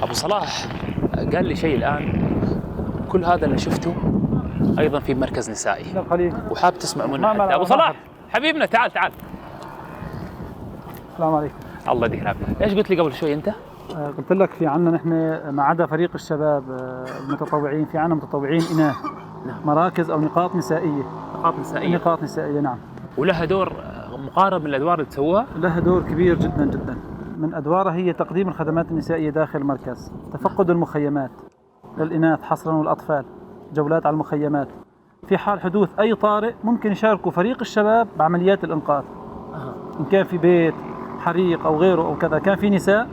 أبو صلاح قال لي شيء الآن، كل هذا اللي شفته أيضا في مركز نسائي وحاب تسمع منه حتى. أبو صلاح حبيبنا تعال تعال. السلام عليكم. الله يديك العافية. إيش قلت لي قبل شوي أنت؟ قلت لك في عنا نحن ما عدا فريق الشباب المتطوعين، في عنا متطوعين إناث. نعم. مراكز أو نقاط نسائية. نقاط نسائية نعم. ولها دور مقارب من الأدوار اللي تسووها؟ لها دور كبير جدا جدا. من أدوارها هي تقديم الخدمات النسائية داخل المركز، تفقد المخيمات للإناث حصرا والأطفال، جولات على المخيمات. في حال حدوث أي طارئ ممكن يشاركوا فريق الشباب بعمليات الإنقاذ. إن كان في بيت حريق أو غيره أو كذا، كان في نساء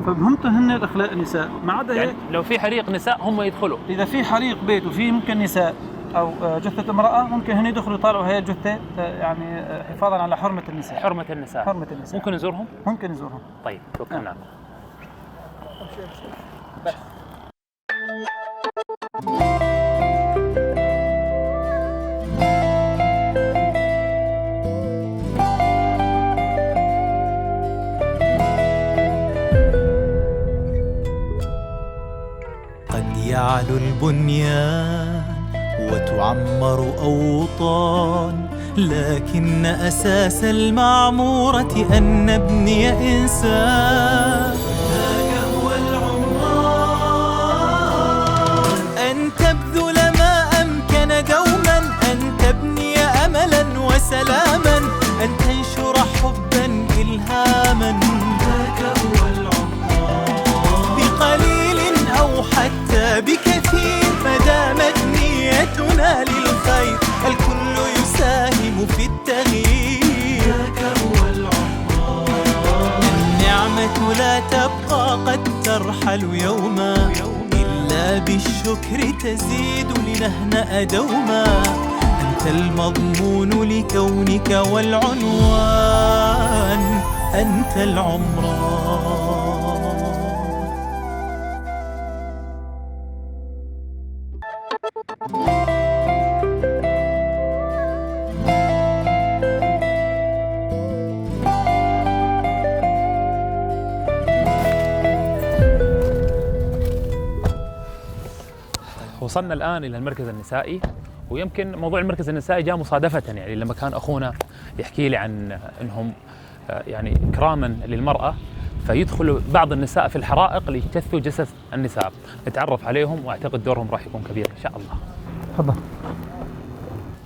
فمهمتهم هن إخلاء النساء. ما عدا يعني لو في حريق نساء هم يدخلوا. إذا في حريق بيت وفي ممكن نساء أو جثة امرأة، ممكن هن يدخلوا يطالعوا هي الجثة، يعني حفاظا على حرمة النساء. حرمة النساء. ممكن نزورهم؟ ممكن نزورهم. طيب توكلنا على الله. قد يعلو البنيان وتعمر أوطان، لكن أساس المعمورة أن نبني إنسان. ذاك هو العمران، أن تبذل ما أمكن دوما، أن تبني أملا وسلاما، أن تنشر حبا إلهاما. ذاك هو العمران، بقليل أو حتى بكثير، ما دامت نيتنا للخير الكل يساهم في التغيير. ذاك هو العمران، النعمة لا تبقى قد ترحل يوما، إلا بالشكر تزيد لنهنأ دوما. أنت المضمون لكونك والعنوان، أنت العمران. وصلنا الآن إلى المركز النسائي، ويمكن موضوع المركز النسائي جاء مصادفة، يعني لما كان أخونا يحكي لي عن أنهم يعني إكراما للمرأة فيدخل بعض النساء في الحرائق ليجثوا جثث النساء. نتعرف عليهم وأعتقد دورهم راح يكون كبير إن شاء الله. تفضل.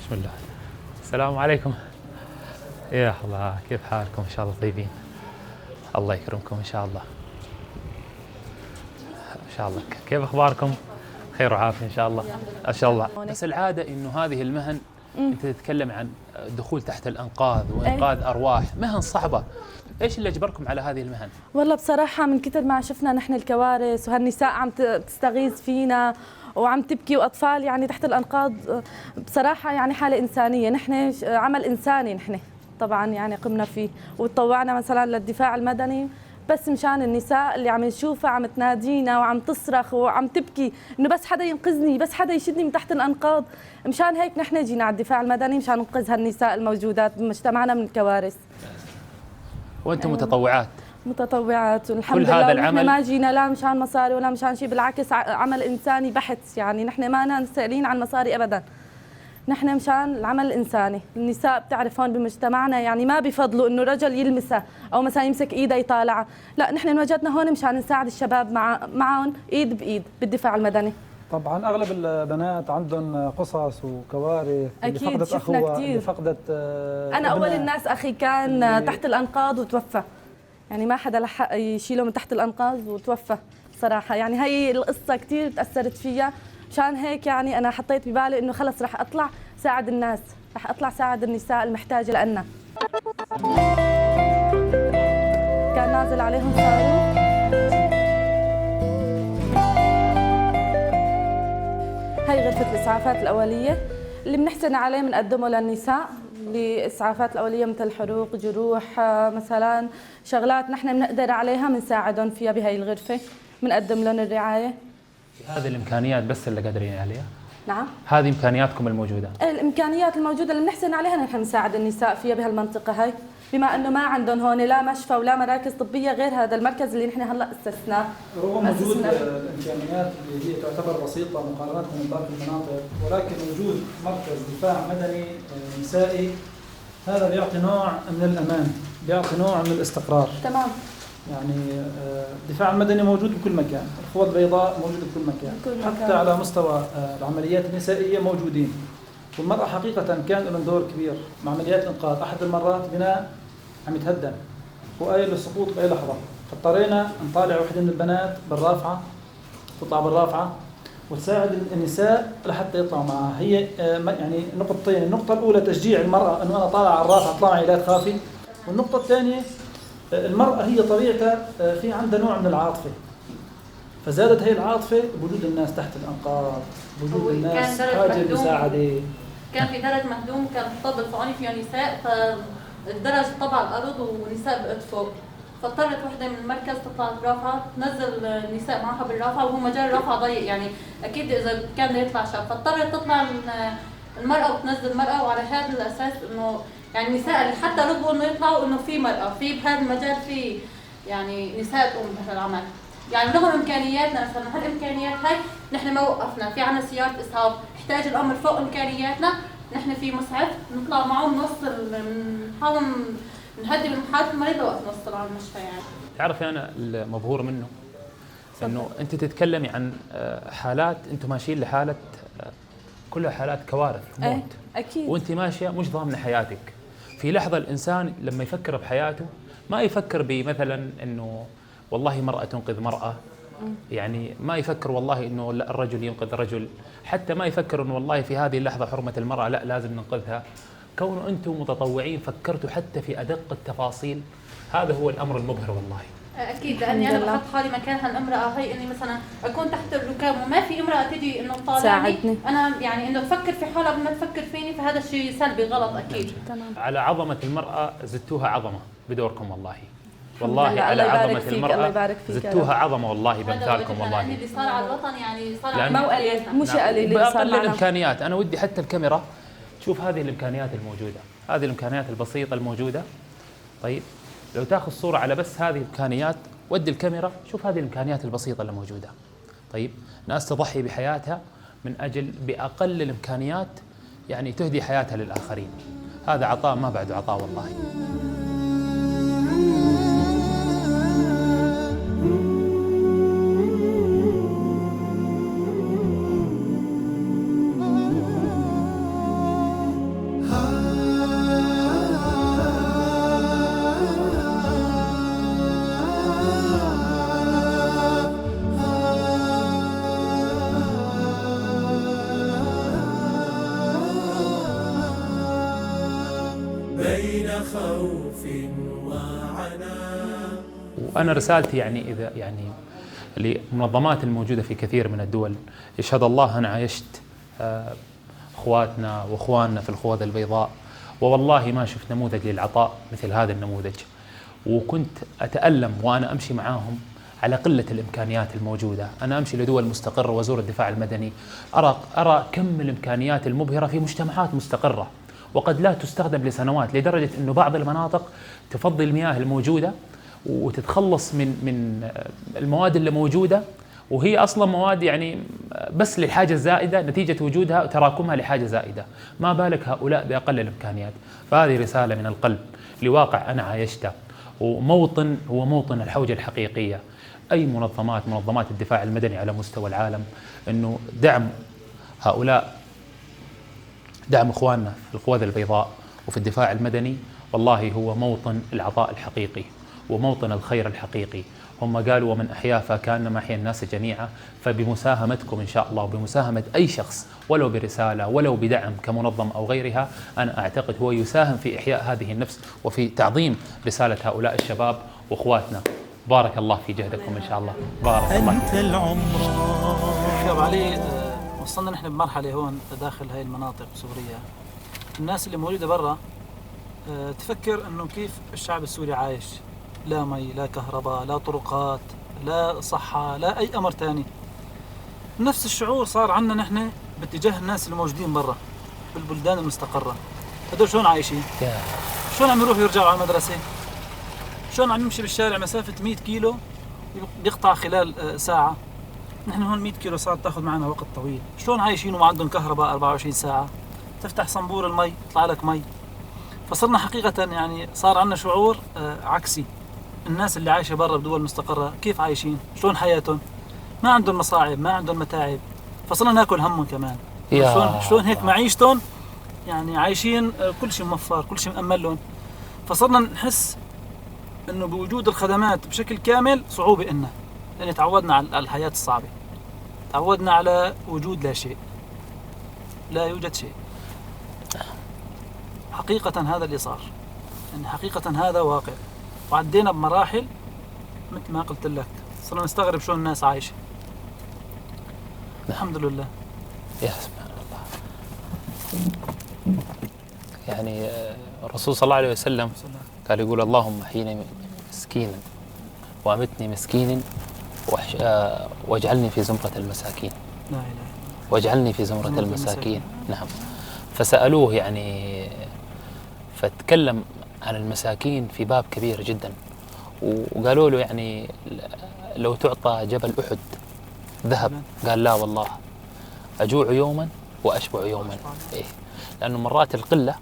بسم الله. السلام عليكم. يا الله، كيف حالكم؟ إن شاء الله طيبين. الله يكرمكم إن شاء الله. إن شاء الله. كيف أخباركم؟ خير وعافية إن شاء الله. ما شاء الله. بس العادة إنه هذه المهن أنت تتكلم عن دخول تحت الأنقاض وإنقاذ أرواح، مهن صعبة. إيش اللي أجبركم على هذه المهن؟ والله بصراحة من كثر ما شفنا نحن الكوارث وهالنساء عم تستغيث فينا وعم تبكي، وأطفال يعني تحت الأنقاض، بصراحة يعني حالة إنسانية. نحن عمل إنساني نحن طبعا يعني قمنا فيه، وتطوعنا مثلا للدفاع المدني بس مشان النساء اللي عم نشوفها عم تنادينا وعم تصرخ وعم تبكي انه بس حدا ينقذني، بس حدا يشدني من تحت الانقاض. مشان هيك نحن جينا على الدفاع المدني مشان ننقذ هالنساء الموجودات بمجتمعنا من الكوارث. وانتم متطوعات؟ متطوعات والحمد لله. هذا العمل ما جينا لا مشان مصاري ولا مشان شيء، بالعكس عمل انساني بحت. يعني نحن ما سائلين عن مصاري ابدا، نحن مشان العمل الإنساني. النساء بتعرف هون بمجتمعنا يعني ما بفضلوا إنه رجل يلمسها أو مثلا يمسك إيده يطالعها، لا نحن وجدنا هون مشان نساعد الشباب معهم إيد بإيد بالدفاع المدني. طبعا أغلب البنات عندهم قصص وكوارث. أكيد اللي فقدت أخوها، اللي فقدت أنا أول الناس أخي كان تحت الأنقاض وتوفى، يعني ما حدا لحق يشيله من تحت الأنقاض وتوفى صراحة. يعني هي القصة كتير تأثرت فيها، مشان هيك يعني أنا حطيت ببالي إنه خلص رح أطلع ساعد الناس، رح أطلع ساعد النساء المحتاجة لأنا. كان نازل عليهم صاروخ. هاي غرفة الإسعافات الأولية اللي بنحسن عليه بنقدمه للنساء لإسعافات الأولية مثل حروق، جروح، مثلا شغلات نحن بنقدر عليها بنساعدهم فيها بهاي الغرفة، بنقدم لهم الرعاية. هذه الإمكانيات بس اللي قادرين عليها؟ نعم. هذه إمكانياتكم الموجودة؟ الإمكانيات الموجودة اللي بنحسن عليها نحن بنساعد النساء فيها بهالمنطقة هاي، بما أنه ما عندهم هون لا مشفى ولا مراكز طبية غير هذا المركز اللي نحن هلا أسسناه. رغم وجود الإمكانيات اللي هي تعتبر بسيطة مقارنة باقي المناطق، ولكن وجود مركز دفاع مدني نسائي هذا بيعطي نوع من الأمان، بيعطي نوع من الاستقرار. تمام. يعني الدفاع المدني موجود بكل مكان، القوى البيضاء موجودة بكل مكان، حتى على مستوى العمليات النسائية موجودين. والمرأة حقيقة كان لهم دور كبير مع عمليات الإنقاذ. أحد المرات بناء عم يتهدم وقايل للسقوط بأي لحظة، فاضطرينا نطالع واحدة من البنات بالرافعة، تطلع بالرافعة وتساعد النساء لحتى يطلعوا معها. هي يعني نقطتين، النقطة الأولى تشجيع المرأة أنه أنا طالع على الرافعة اطلع معي لا تخافي، والنقطة الثانية المرأة هي طبيعتها في عندها نوع من العاطفة، فزادت هي العاطفة بوجود الناس تحت الأنقاض، بوجود الناس حاجة المساعدة. كان في درج مهدوم، كان الطابق الفوقاني فيه نساء، فالدرج طبع على الأرض ونساء بقت فوق، فاضطرت وحدة من المركز تطلع برافعة تنزل النساء معها بالرافعة، وهو مجال الرافعة ضيق يعني أكيد إذا كان بده يطلع شاب، فاضطرت تطلع المرأة وتنزل المرأة، وعلى هذا الأساس إنه يعني النساء اللي حتى رغبوا إنه يطلعوا إنه في مرأة في بهذا المجال، في يعني نساء تقوم بهذا العمل. يعني رغم إمكانياتنا مثلا هالإمكانيات هاي نحن ما وقفنا، في عنا سيارة إسعاف احتاج الأمر فوق إمكانياتنا، نحن في مسعف نطلع معه نوصل، نحاول نهدي من حالة المريض لوقت نوصل على المشفى. يعني تعرفي أنا المبهور منه إنه أنت تتكلمي عن حالات أنتم ماشيين لحالة كلها حالات كوارث وموت. أكيد. وأنت ماشية مش ضامنة حياتك. في لحظة الإنسان لما يفكر بحياته ما يفكر بمثلا إنه والله مرأة تنقذ مرأة، يعني ما يفكر والله إنه لا الرجل ينقذ رجل، حتى ما يفكر إنه والله في هذه اللحظة حرمة المرأة لا لازم ننقذها. كونوا أنتم متطوعين فكرتوا حتى في أدق التفاصيل، هذا هو الأمر المبهر والله. أكيد، لأني أنا بحط حالي مكان هالامرأة هي، إني مثلا أكون تحت الركاب وما في امرأة تجي إنه تطالعني، أنا يعني إنه تفكر في حالها قبل ما تفكر فيني، فهذا الشيء سلبي غلط أكيد. تمام. على عظمة المرأة زدتوها عظمة بدوركم والله. والله على عظمة المرأة زدتوها عظمة والله بامثالكم والله. اللي صار على الوطن يعني صار على موقلة مش قليل بأقل الإمكانيات. أنا ودي حتى الكاميرا تشوف هذه الإمكانيات الموجودة، هذه الإمكانيات البسيطة الموجودة. طيب لو تاخذ صورة على بس هذه الإمكانيات، ودي الكاميرا شوف هذه الإمكانيات البسيطة اللي موجودة. طيب ناس تضحي بحياتها من أجل بأقل الإمكانيات يعني تهدي حياتها للآخرين. هذا عطاء ما بعده عطاء والله. وأنا رسالتي يعني إذا يعني للمنظمات الموجودة في كثير من الدول، يشهد الله أنا عايشت أخواتنا وأخواننا في الخوذة البيضاء، ووالله ما شفت نموذج للعطاء مثل هذا النموذج. وكنت أتألم وأنا أمشي معاهم على قلة الإمكانيات الموجودة. أنا أمشي لدول مستقرة وأزور الدفاع المدني، أرى كم الإمكانيات المبهرة في مجتمعات مستقرة وقد لا تستخدم لسنوات، لدرجة أنه بعض المناطق تفضي المياه الموجودة وتتخلص من المواد اللي موجودة، وهي أصلا مواد يعني بس للحاجة الزائدة نتيجة وجودها وتراكمها لحاجة زائدة، ما بالك هؤلاء بأقل الإمكانيات. فهذه رسالة من القلب لواقع أنا عايشته، وموطن هو موطن الحوجة الحقيقية. أي منظمات الدفاع المدني على مستوى العالم، أنه دعم هؤلاء، دعم إخواننا في الخوذة البيضاء وفي الدفاع المدني، والله هو موطن العطاء الحقيقي وموطن الخير الحقيقي. هم قالوا ومن أحيا فكأنما أحيا الناس جميعا. فبمساهمتكم إن شاء الله وبمساهمة أي شخص ولو برسالة ولو بدعم كمنظمة أو غيرها، أنا أعتقد هو يساهم في إحياء هذه النفس وفي تعظيم رسالة هؤلاء الشباب وأخواتنا. بارك الله في جهدكم إن شاء الله. بارك الله. أنت العمر. شباب علي، وصلنا نحن بمرحلة هون داخل هاي المناطق بسوريا، الناس اللي موجودة برا تفكر أنه كيف الشعب السوري عايش، لا مي لا كهرباء لا طرقات لا صحة لا أي أمر تاني. نفس الشعور صار عنا نحن باتجاه الناس الموجودين برا بالبلدان المستقرة. هدول شلون عايشين؟ يا شلون عم يروحوا يرجعوا على المدرسة؟ شلون عم يمشي بالشارع مسافة 100 كيلو يقطع خلال ساعة؟ نحن هون 100 كيلو صار تاخذ معنا وقت طويل. شلون عايشين وما عندهم كهرباء 24 ساعة؟ تفتح صنبور المي يطلع لك مي. فصرنا حقيقة يعني صار عندنا شعور عكسي. الناس اللي عايشة برا بدول مستقرة كيف عايشين؟ شلون حياتهم؟ ما عندهم مصاعب، ما عندهم متاعب. فصرنا ناكل همهم كمان. شلون هيك معيشتهم يعني عايشين كل شيء موفر، كل شيء مأمن لهم. فصرنا نحس انه بوجود الخدمات بشكل كامل صعوبة لنا، لأن تعودنا على الحياة الصعبة. تعودنا على وجود لا شيء. لا يوجد شيء. حقيقة هذا اللي صار. يعني حقيقة هذا واقع. وعدينا بمراحل مثل ما قلت لك، صرنا نستغرب شلون الناس عايشة. الحمد لله. يا سبحان الله. يعني الرسول صلى الله عليه وسلم قال يقول اللهم احيني مسكينا وامتني مسكين واجعلني في زمرة المساكين. لا إله إلا الله. واجعلني في زمرة المساكين. نعم. فسألوه يعني فتكلم عن المساكين في باب كبير جدا، وقالوا له يعني لو تعطى جبل أحد ذهب، قال لا والله أجوع يوما وأشبع يوما. إيه؟ لأنه مرات القلة،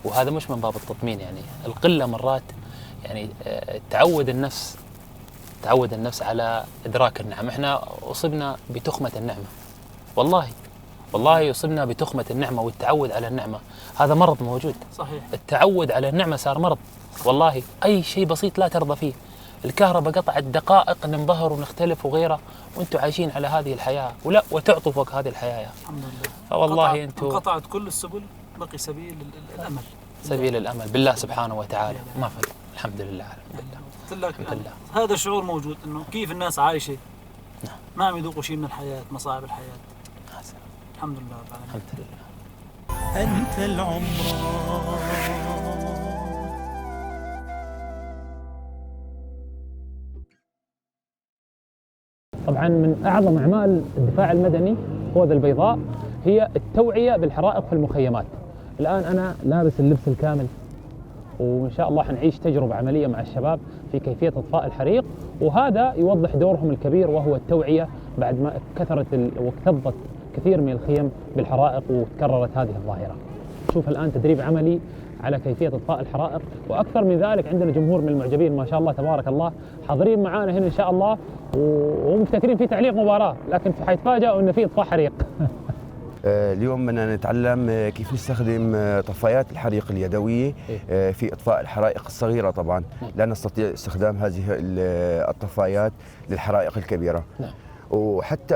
وهذا مش من باب التطمين، يعني القلة مرات يعني تعود النفس على إدراك النعم. إحنا أصبنا بتخمة النعمة، والله أصبنا بتخمة النعمة والتعود على النعمة. هذا مرض موجود. صحيح. التعود على النعمة صار مرض. والله أي شيء بسيط لا ترضى فيه. الكهرباء قطعت دقائق ننبهر ونختلف وغيره، وانتم عايشين على هذه الحياة وتعطوا فوق هذه الحياة. الحمد لله. فوالله انتم انقطعت كل السبل، بقي سبيل الأمل. سبيل الأمل بالله سبحانه وتعالى. ما في. الحمد لله. قلت لك هذا الشعور موجود، انه كيف الناس عايشة. نعم. ما عم يذوقوا شيء من الحياة، مصاعب الحياة. الحمد لله رب العالمين. الحمد لله. أنت العمران. طبعا من أعظم أعمال الدفاع المدني خوذ البيضاء هي التوعية بالحرائق في المخيمات. الآن أنا لابس اللبس الكامل، وإن شاء الله حنعيش تجربة عملية مع الشباب في كيفية إطفاء الحريق، وهذا يوضح دورهم الكبير وهو التوعية بعد ما كثرت واكتظت كثير من الخيم بالحرائق وتكررت هذه الظاهرة. شوف الآن تدريب عملي على كيفية إطفاء الحرائق، وأكثر من ذلك عندنا جمهور من المعجبين ما شاء الله تبارك الله حاضرين معانا هنا إن شاء الله، ومفتكرين في تعليق مباراة، لكن حيتفاجئوا إن في إطفاء حريق. اليوم بدنا نتعلم كيف نستخدم طفايات الحريق اليدوية في إطفاء الحرائق الصغيرة. طبعا لا نستطيع استخدام هذه الطفايات للحرائق الكبيرة. وحتى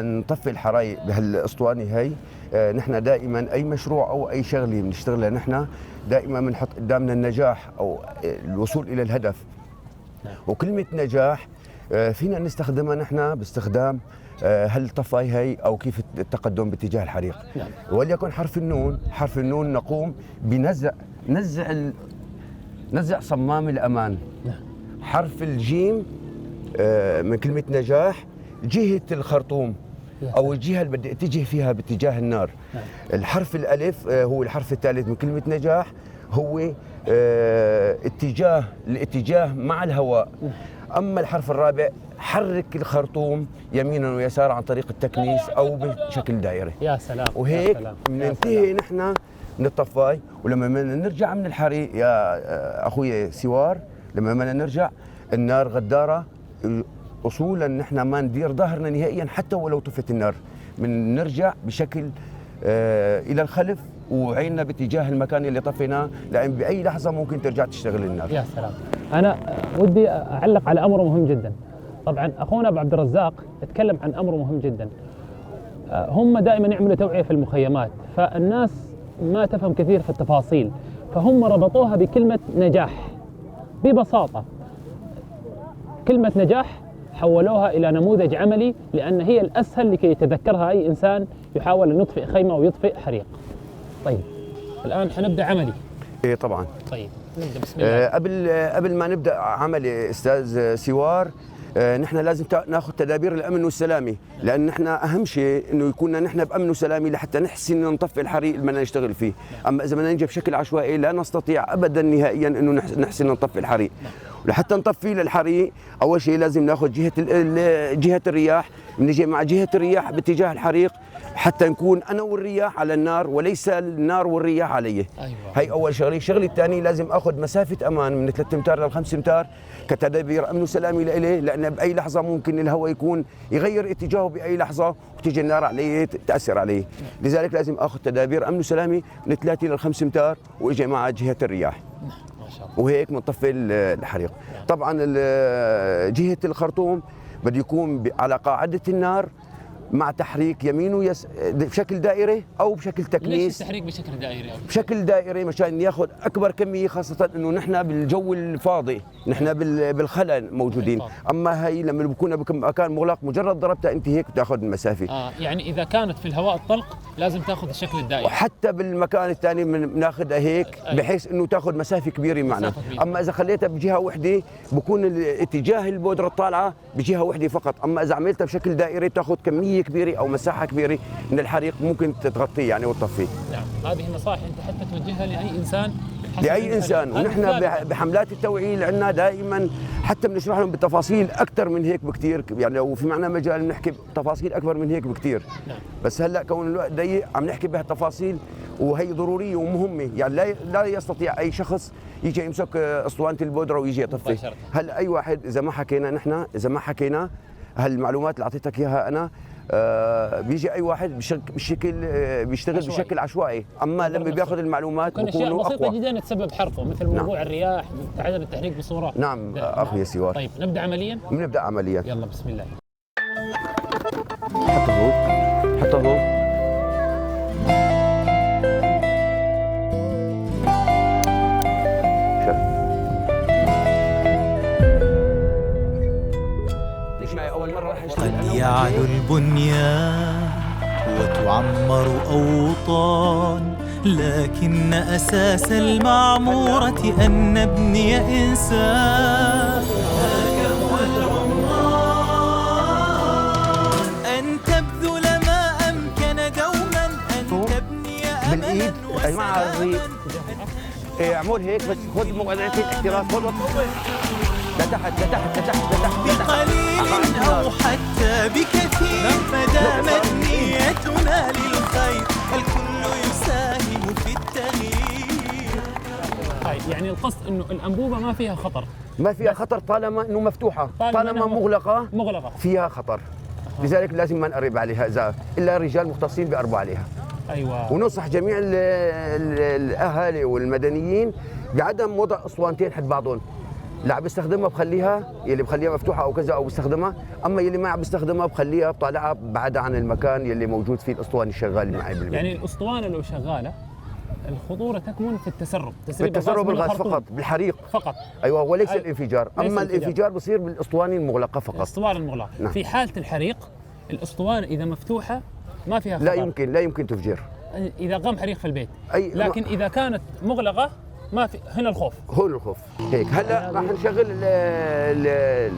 نطفي الحرائق بهالاسطوانه هي، نحن دائما اي مشروع او اي شغله بنشتغلها نحن دائما بنحط قدامنا النجاح او الوصول الى الهدف. وكلمه نجاح فينا نستخدمها نحن باستخدام هالطفاي هي او كيف التقدم باتجاه الحريق. وليكن حرف النون نقوم نزع صمام الامان. حرف الجيم من كلمه نجاح جهة الخرطوم أو الجهة اللي بدي أتجه فيها باتجاه النار. الحرف الألف هو الحرف الثالث من كلمة نجاح، هو الاتجاه مع الهواء. أما الحرف الرابع حرك الخرطوم يمينا ويسارا عن طريق التكنيس أو بشكل دائري. يا سلام. وهيك بننتهي نحن من الطفاي. ولما بدنا نرجع من الحريق يا أخوي سوار، لما بدنا نرجع النار غدارة، اصولا نحن ما ندير ظهرنا نهائيا حتى ولو طفت النار، من نرجع بشكل الى الخلف وعيننا باتجاه المكان اللي طفيناه، لان باي لحظه ممكن ترجع تشتغل النار. يا سلام. انا ودي اعلق على امر مهم جدا. طبعا اخونا ابو عبد الرزاق اتكلم عن امر مهم جدا. هم دائما يعملوا توعيه في المخيمات، فالناس ما تفهم كثير في التفاصيل، فهم ربطوها بكلمه نجاح. ببساطه كلمه نجاح حولوها إلى نموذج عملي، لأن هي الأسهل لكي يتذكرها أي إنسان يحاول أن يطفئ خيمة أو يطفئ حريق. طيب الآن حنبدأ عملي. إيه طبعا. طيب نبدأ بسم الله. قبل ما نبدأ عملي أستاذ سوار، نحن لازم ناخذ تدابير الامن والسلامه، لان نحن اهم شيء انه يكون نحن بامن وسلامه لحتى نحسن نطفي الحريق اللي بدنا نشتغل فيه. اما اذا بدنا نجي بشكل عشوائي لا نستطيع ابدا نهائيا انه نحسن نطفي الحريق. ولحتى نطفي للحريق اول شيء لازم ناخذ جهه الرياح، نجي مع جهه الرياح باتجاه الحريق حتى نكون انا والرياح على النار وليس النار والرياح علي. أيوة. هي اول شغله. الشغله الثانيه لازم اخذ مسافه امان من 3 امتار ل 5 امتار كتدابير امن وسلامي لإلي، لان باي لحظه ممكن الهواء يكون يغير اتجاهه باي لحظه وتيجي النار عليه تاثر عليه. لذلك لازم اخذ تدابير امن وسلامي من 3 ل 5 امتار واجي مع جهه الرياح. ما شاء الله. وهيك بنطفي الحريق. طبعا جهه الخرطوم بده يكون على قاعده النار مع تحريك يمين بشكل دائري او بشكل تكنيس. ليش التحريك بشكل دائري؟ بشكل دائري مشان ياخذ اكبر كميه، خاصه انه نحن بالجو الفاضي، نحن بالخلا موجودين. اما هي لما بكون بمكان مغلق مجرد ضربتها انت هيك بتاخذ المسافه. يعني اذا كانت في الهواء الطلق لازم تاخذ الشكل الدائري. وحتى بالمكان الثاني بناخذها هيك بحيث انه تاخذ مسافه كبيره معنا. اما اذا خليتها بجهه وحده بكون الاتجاه البودره الطالعه بجهه وحده فقط. اما اذا عملتها بشكل دائري تاخذ كميه كبيره او مساحه كبيره من الحريق ممكن تغطيه يعني وتطفيه. نعم، هذه النصائح انت حتى توجهها لاي انسان. لاي انسان، ونحن بحملات التوعيه اللي عندنا دائما حتى بنشرح لهم بالتفاصيل اكثر من هيك بكثير، يعني لو في معنا مجال نحكي تفاصيل اكبر من هيك بكثير. نعم. بس هلا كون الوقت ضيق عم نحكي بهالتفاصيل وهي ضروريه ومهمه، يعني لا يستطيع اي شخص يجي يمسك اسطوانه البودره ويجي يطفي. هلا اي واحد اذا ما حكينا هالمعلومات اللي اعطيتك اياها انا بيجي اي واحد بيشتغل بشكل عشوائي. اما لما بياخذ المعلومات بيكونوا بسيطه جدا تسبب حرقه، مثل موضوع الرياح، عدم التحريك بصوره. نعم اخوي سوار. طيب نبدا عمليا؟ بنبدا عمليا. يلا بسم الله. حط الضوء. قد يعلو البنيان وتعمر أوطان، لكن أساس المعمورة أن نبني إنسان. هذا هو العمران، أن تبذل ما أمكن دوما، أن تبني أملا وسلاما. اعمل هيك بس خذ موضوعية الاحتراس. خذ لتحت. بقليل أو حتى بكثير، ما دامت نيتنا للخير الكل يساهم في التغيير. طيب يعني القصد انه الانبوبه ما فيها خطر. ما فيها خطر طالما انه مفتوحه، طالما مغلقه فيها خطر. لذلك لازم ما نقرب عليها اذا الا رجال مختصين بيقربوا عليها. ايوه. وننصح جميع الاهالي والمدنيين بعدم وضع اسطوانتين حد بعضهم. اللي عم بيستخدمها بخليها، يلي بخليها مفتوحه او كذا او بيستخدمها، اما يلي ما عم بيستخدمها بخليها بطالعها بعدها عن المكان يلي موجود فيه الاسطوانه الشغاله معي بالبيت. يعني الاسطوانه لو شغاله الخطوره تكمن في التسرب الغاز فقط، بالحريق فقط. ايوه، وليس الانفجار. اما الانفجار بصير بالاسطوانه المغلقه فقط. الاسطوانه المغلقه. نعم. في حاله الحريق الاسطوانه اذا مفتوحه ما فيها خطر. لا يمكن تفجير اذا قام حريق في البيت. لكن اذا كانت مغلقه ما في، هنا الخوف. هون الخوف. هيك هلا راح نشغل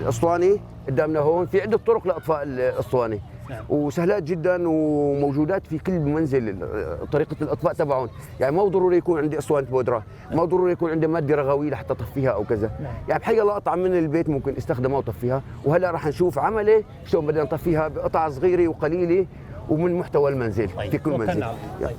الاسطوانه قدامنا هون. في عده طرق لاطفاء الاسطوانه. نعم. وسهلات جدا وموجودات في كل منزل طريقه الاطفاء تبعهم. يعني مو ضروري يكون عندي اسطوانه بودره، مو ضروري يكون عندي ماده رغويه لحتى اطفيها او كذا. نعم. يعني بحي الله قطعه من البيت ممكن استخدمها وطفيها. وهلا راح نشوف عمله شلون بدنا نطفيها بقطع صغيره وقليله ومن محتوى المنزل. طيب. في كل منزل. طيب.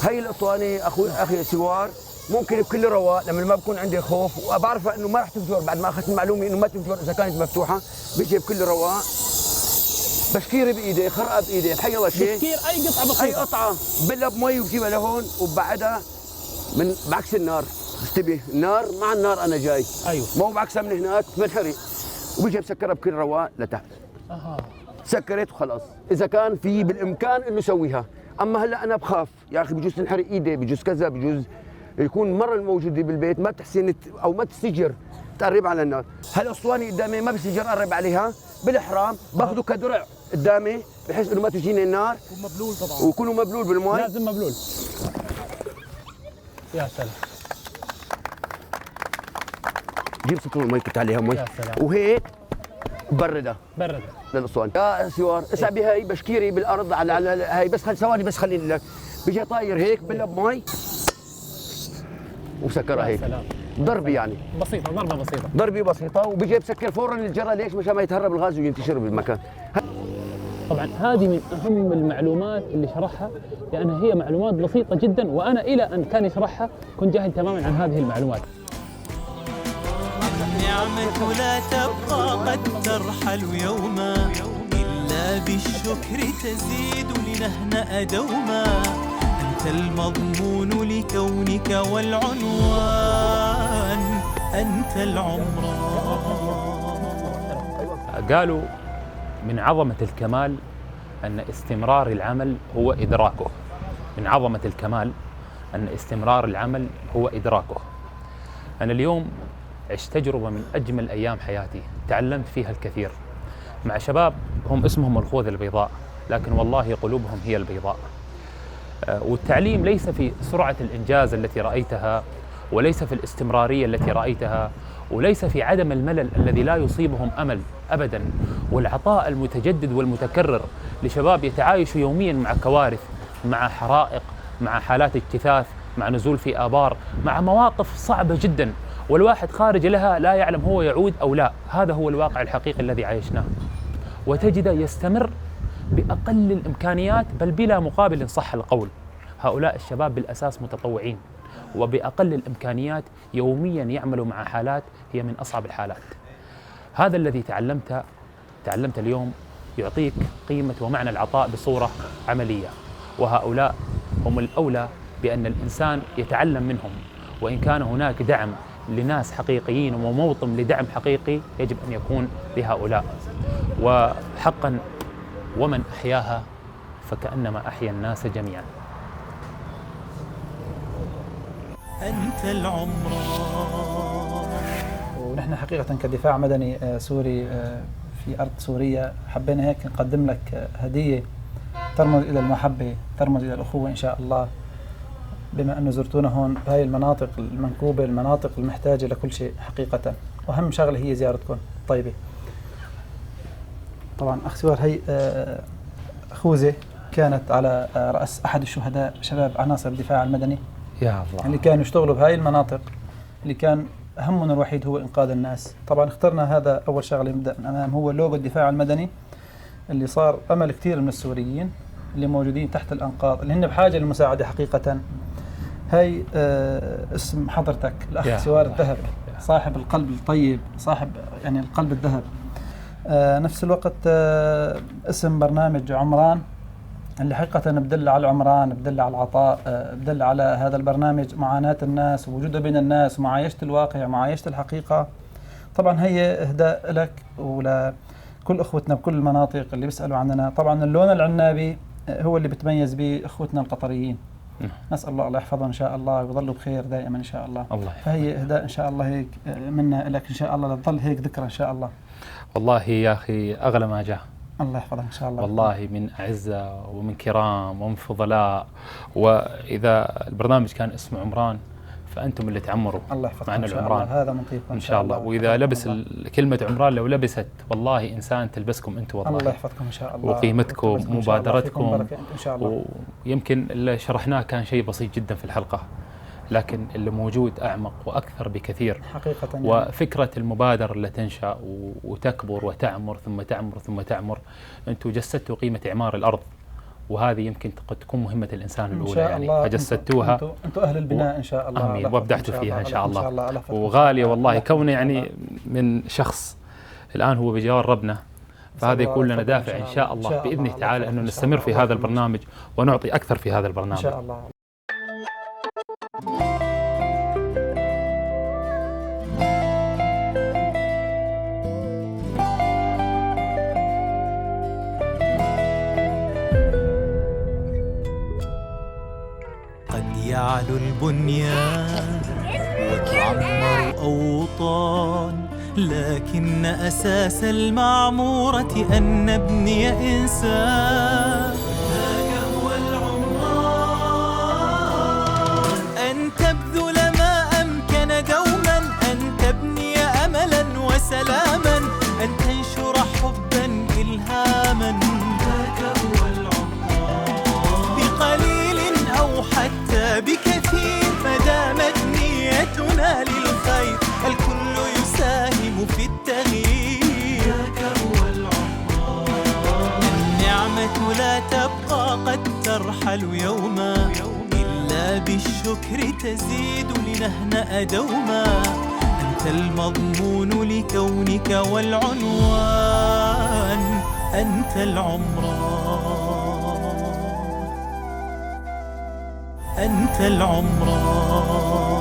هاي الاسطوانه اخي سوار ممكن بكل رواق لما ما بكون عندي خوف وبعرف انه ما راح تفجر، بعد ما اخذت المعلومه انه ما تفجر اذا كانت مفتوحه، بيجي بكل رواق بشكيره بايدي، خرقه بايدي، بحي الله شيء بشكير اي قطعه بسيطه، اي قطعه بلا بمي وبجيبها لهون وبعدها من بعكس النار. انتبه، النار مع النار انا جاي. ايوه، مو بعكسها من هناك بنحرق، وبيجي بسكرها بكل رواق لتحت. سكرت وخلاص. اذا كان في بالامكان انه سويها، اما هلا انا بخاف يا اخي بجوز تنحرق ايدي، بجوز كذا، بجوز يكون مره الموجوده بالبيت ما بتحسن او ما تستجر تقرب على النار. هالاسطوانه قدامي ما بستجر اقرب عليها، بالاحرام باخذه كدرع قدامي بحيث انه ما تجيني النار. ومبلول طبعا، ويكون مبلول بالماء، لازم مبلول. يا سلام. جيب سطور المي كنت عليها مي يا سلام. وهيك بردها برد. للاسوان. يا سوار اسع بهاي بشكيري بالارض على هاي بس ثواني بس خليني لك. بيجي طاير هيك بلب مي وسكرها يا هيك سلام. ضربه يعني بسيطة، ضربة بسيطة. ضربه بسيطه وبيجي بسكر فورا الجرة. ليش؟ مشان ما يتهرب الغاز وينتشر بالمكان. طبعا هذه من أهم المعلومات اللي شرحها، لأنها هي معلومات بسيطة جدا، وأنا إلى أن كان يشرحها كنت جاهل تماما عن هذه المعلومات. النعمة لا تبقى قد ترحل يوما إلا بالشكر تزيد لنهنأ دوما. أنت المضمون لكونك والعنوان أنت العمران. قالوا من عظمة الكمال أن استمرار العمل هو إدراكه. من عظمة الكمال أن استمرار العمل هو إدراكه. أنا اليوم عشت تجربة من أجمل أيام حياتي، تعلمت فيها الكثير مع شباب هم اسمهم الخوذة البيضاء، لكن والله قلوبهم هي البيضاء. والتعليم ليس في سرعة الإنجاز التي رأيتها، وليس في الاستمرارية التي رأيتها، وليس في عدم الملل الذي لا يصيبهم أمل أبداً، والعطاء المتجدد والمتكرر لشباب يتعايشوا يومياً مع كوارث، مع حرائق، مع حالات اجتثاث، مع نزول في آبار، مع مواقف صعبة جداً والواحد خارج لها لا يعلم هو يعود أو لا. هذا هو الواقع الحقيقي الذي عايشناه، وتجده يستمر بأقل الإمكانيات بل بلا مقابل إن صح القول. هؤلاء الشباب بالأساس متطوعين، وبأقل الإمكانيات يومياً يعملوا مع حالات هي من أصعب الحالات. هذا الذي تعلمت اليوم يعطيك قيمة ومعنى العطاء بصورة عملية، وهؤلاء هم الأولى بأن الإنسان يتعلم منهم. وإن كان هناك دعم لناس حقيقيين وموطن لدعم حقيقي يجب أن يكون لهؤلاء. وحقاً ومن أحياها فكأنما أحيا الناس جميعاً. أنت العمران. ونحن حقيقة كدفاع مدني سوري في أرض سوريا حبينا هيك نقدم لك هدية ترمز إلى المحبة، ترمز إلى الأخوة إن شاء الله، بما أنه زرتونا هون بهاي المناطق المنكوبة، المناطق المحتاجة لكل شيء حقيقة، وأهم شغلة هي زيارتكم طيبة. طبعا أخ سوار هي خوذة كانت على رأس أحد الشهداء شباب عناصر الدفاع المدني يا الله. اللي كانوا يشتغلوا بهاي المناطق، اللي كان همنا الوحيد هو إنقاذ الناس. طبعا اخترنا هذا أول شغلة نبدأ من أمام، هو لوجو الدفاع المدني اللي صار أمل كثير من السوريين اللي موجودين تحت الأنقاض اللي هن بحاجة للمساعدة حقيقة. هاي اسم حضرتك الأخ سوار الذهب، صاحب القلب الطيب، صاحب يعني القلب الذهب. نفس الوقت اسم برنامج عمران اللي حقيقة بدل على العمران، بدل على العطاء، بدل على هذا البرنامج معاناة الناس ووجودها بين الناس ومعايشة الواقع، معايشة الحقيقة. طبعا هي إهداء لك ولكل أخوتنا بكل المناطق اللي بيسألوا عننا. طبعا اللون العنابي هو اللي بتميز به أخوتنا القطريين. نسأل الله يحفظهم إن شاء الله ويظلوا بخير دائما إن شاء الله. فهي إهداء إن شاء الله هيك منا لك إن شاء الله، لتظل هيك ذكرى إن شاء الله. والله يا أخي أغلى ما جاء. الله يحفظك إن شاء الله. والله من أعزة ومن كرام ومن فضلاء. وإذا البرنامج كان اسمه عمران فأنتم اللي تعمروا معنا العمران. هذا من طيبكم إن شاء الله. وإذا لبس كلمة عمران لو لبست والله إنسان تلبسكم أنتم والله. الله يحفظكم إن شاء الله. وقيمتكم ومبادرتكم إن شاء الله. ويمكن اللي شرحناه كان شيء بسيط جدا في الحلقة، لكن اللي موجود أعمق وأكثر بكثير حقيقة. وفكرة المبادرة اللي تنشأ وتكبر وتعمر ثم تعمر ثم تعمر. أنتم جسدتوا قيمة إعمار الأرض، وهذه يمكن قد تكون مهمة الإنسان الأولى يعني، فجسدتوها. أنتم أهل البناء إن شاء الله. آمين. وابدعتوا فيها إن شاء الله. وغالية والله كونه يعني من شخص الآن هو بجوار ربنا، فهذا يكون لنا دافع إن شاء الله بإذنه تعالى أنه نستمر في هذا البرنامج ونعطي أكثر في هذا البرنامج إن شاء الله. يعلو البنيان وتعمر أوطان، لكن أساس المعمورة أن نبني إنسان. هذا هو العمران، أن تبذل ما أمكن دوما، أن تبني سلاما، أن تنشر حبا إلهاما. ذاك هو العمران، بقليل أو حتى بكثير، ما دامت نيتنا للخير الكل يساهم في التغيير. ذاك هو العمران، النعمة لا تبقى قد ترحل يوما، إلا بالشكر تزيد لنهنأ دوما. أنت المضمون لكونك والعنوان، أنت العمران، أنت العمران.